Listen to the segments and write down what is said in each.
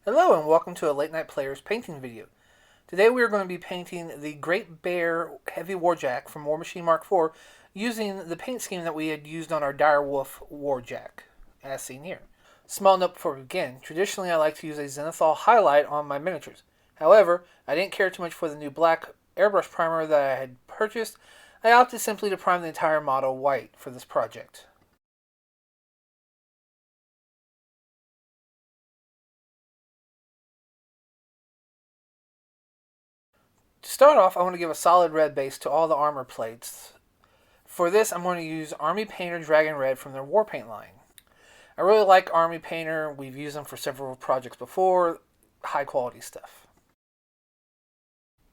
Hello and welcome to a Late Night Players painting video. Today we are going to be painting the Great Bear Heavy Warjack from Warmachine MKIV using the paint scheme that we had used on our Dire Wolf Warjack, as seen here. Small note before we begin, traditionally I like to use a zenithal highlight on my miniatures. However, I didn't care too much for the new black airbrush primer that I had purchased. I opted simply to prime the entire model white for this project. To start off, I want to give a solid red base to all the armor plates. For this, I'm going to use Army Painter Dragon Red from their War Paint line. I really like Army Painter. We've used them for several projects before. High quality stuff.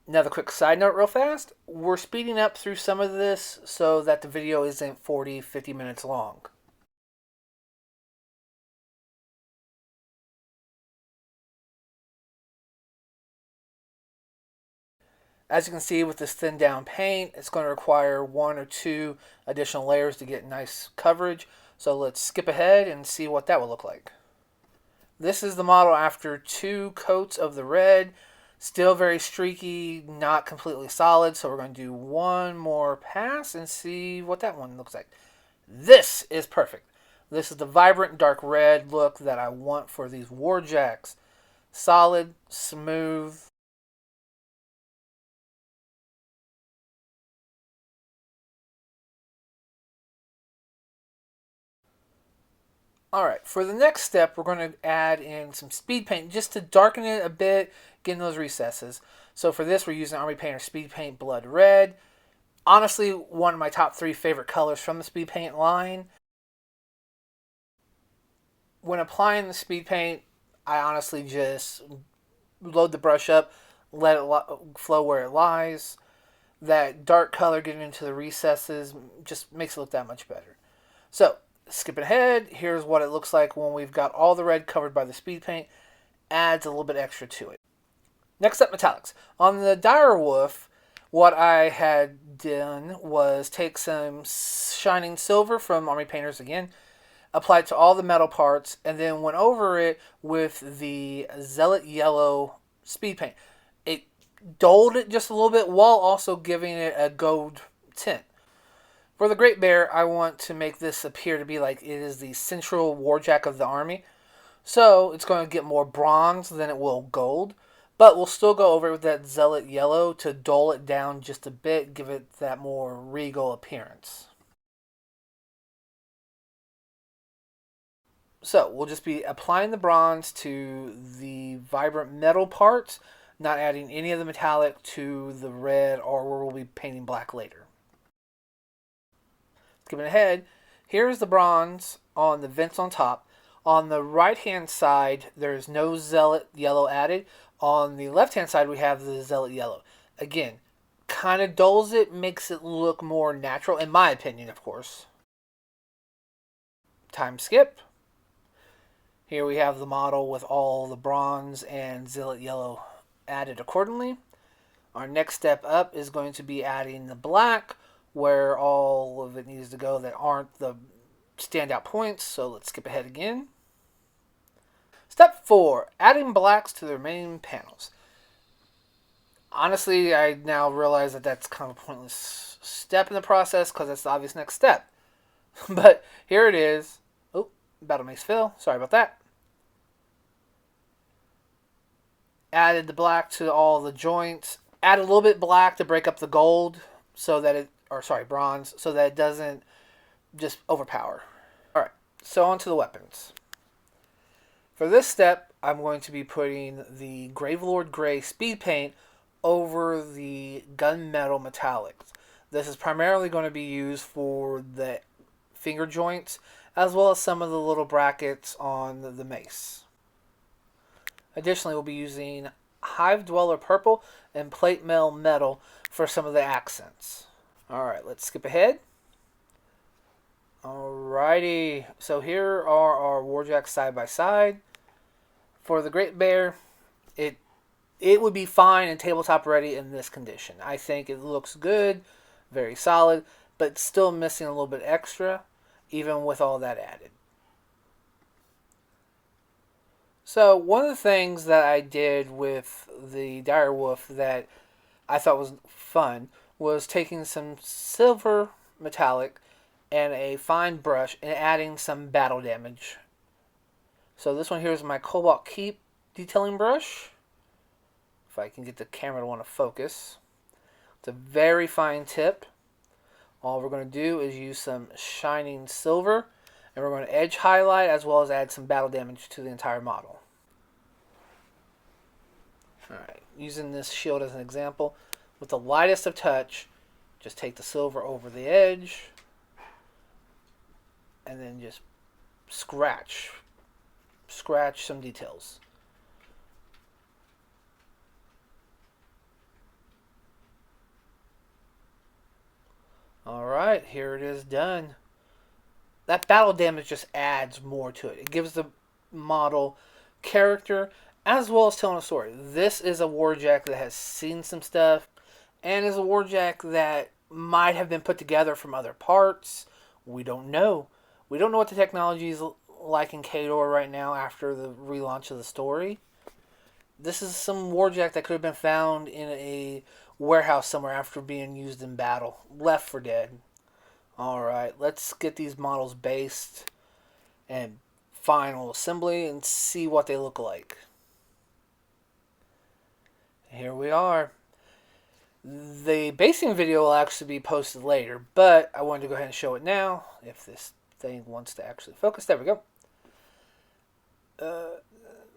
Another quick side note real fast. We're speeding up through some of this so that the video isn't 40-50 minutes long. As you can see with this thinned down paint, it's going to require 1 or 2 additional layers to get nice coverage. So let's skip ahead and see what that will look like. This is the model after 2 coats of the red. Still very streaky, not completely solid. So we're going to do one more pass and see what that one looks like. This is perfect. This is the vibrant dark red look that I want for these Warjacks. Solid, smooth. Alright, for the next step, we're going to add in some speed paint just to darken it a bit, get in those recesses. So for this, we're using Army Painter Speed Paint Blood Red. Honestly, one of my top 3 favorite colors from the speed paint line. When applying the speed paint, I honestly just load the brush up, let it flow where it lies. That dark color getting into the recesses just makes it look that much better. So, skipping ahead, here's what it looks like when we've got all the red covered by the speed paint. Adds a little bit extra to it. Next up, metallics. On the Dire Wolf, what I had done was take some shining silver from Army Painters again, applied to all the metal parts, and then went over it with the Zealot Yellow speed paint. It dulled it just a little bit while also giving it a gold tint. For the Great Bear, I want to make this appear to be like it is the central warjack of the army. So it's going to get more bronze than it will gold. But we'll still go over it with that Zealot Yellow to dull it down just a bit, give it that more regal appearance. So we'll just be applying the bronze to the vibrant metal parts, not adding any of the metallic to the red or where we'll be painting black later. Skipping ahead, here's the bronze on the vents on top. On the right-hand side, there's no Zealot Yellow added. On the left-hand side, we have the Zealot Yellow. Again, kind of dulls it, makes it look more natural, in my opinion, of course. Time skip. Here we have the model with all the bronze and Zealot Yellow added accordingly. Our next step up is going to be adding the black, where all of it needs to go that aren't the standout points. So let's skip ahead again. Step 4, adding blacks to the remaining panels. Honestly, I now realize that that's kind of a pointless step in the process because that's the obvious next step. But here it is. Oh, Battle Mace Fill. Sorry about that. Added the black to all the joints. Add a little bit black to break up the gold so that it bronze, so that it doesn't just overpower. Alright, so on to the weapons. For this step, I'm going to be putting the Gravelord Gray speed paint over the gunmetal metallics. This is primarily going to be used for the finger joints, as well as some of the little brackets on the mace. Additionally, we'll be using Hive Dweller Purple and Plate Mail Metal for some of the accents. Alright, let's skip ahead. Alrighty, so here are our Warjacks side by side. For the Great Bear, it would be fine and tabletop ready in this condition. I think it looks good, very solid, but still missing a little bit extra, even with all that added. So one of the things that I did with the dire wolf that I thought was fun was taking some silver metallic and a fine brush and adding some battle damage. So this one here is my Cobalt Keep detailing brush. If I can get the camera to want to focus. It's a very fine tip. All we're going to do is use some shining silver, and we're going to edge highlight as well as add some battle damage to the entire model. Alright, using this shield as an example, with the lightest of touch, just take the silver over the edge, and then just scratch some details. Alright, here it is done. That battle damage just adds more to it. It gives the model character as well as telling a story. This is a Warjack that has seen some stuff and is a Warjack that might have been put together from other parts. We don't know. We don't know what the technology is like in Khador right now after the relaunch of the story. This is some Warjack that could have been found in a warehouse somewhere after being used in battle. Left for dead. Alright, let's get these models based and final assembly and see what they look like. Here we are. The basing video will actually be posted later, but I wanted to go ahead and show it now. If this thing wants to actually focus. There we go.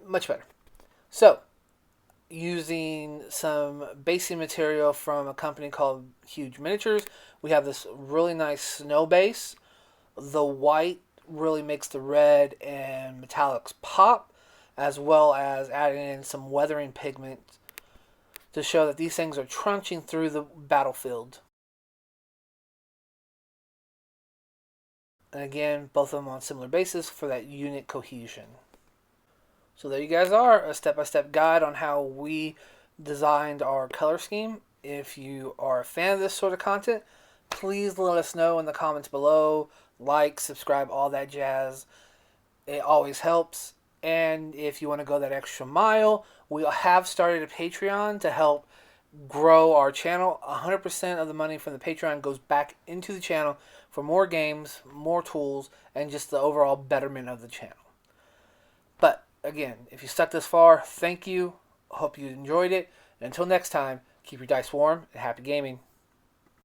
Much better. So, using some basing material from a company called Huge Miniatures, we have this really nice snow base. The white really makes the red and metallics pop, as well as adding in some weathering pigment to show that these things are trunching through the battlefield. And again, both of them on similar bases for that unit cohesion. So there you guys are, a step-by-step guide on how we designed our color scheme. If you are a fan of this sort of content, please let us know in the comments below. Like, subscribe, all that jazz. It always helps. And if you want to go that extra mile, we have started a Patreon to help grow our channel. 100% of the money from the Patreon goes back into the channel for more games, more tools, and just the overall betterment of the channel. But again, if you stuck this far, thank you. Hope you enjoyed it. And until next time, keep your dice warm and happy gaming.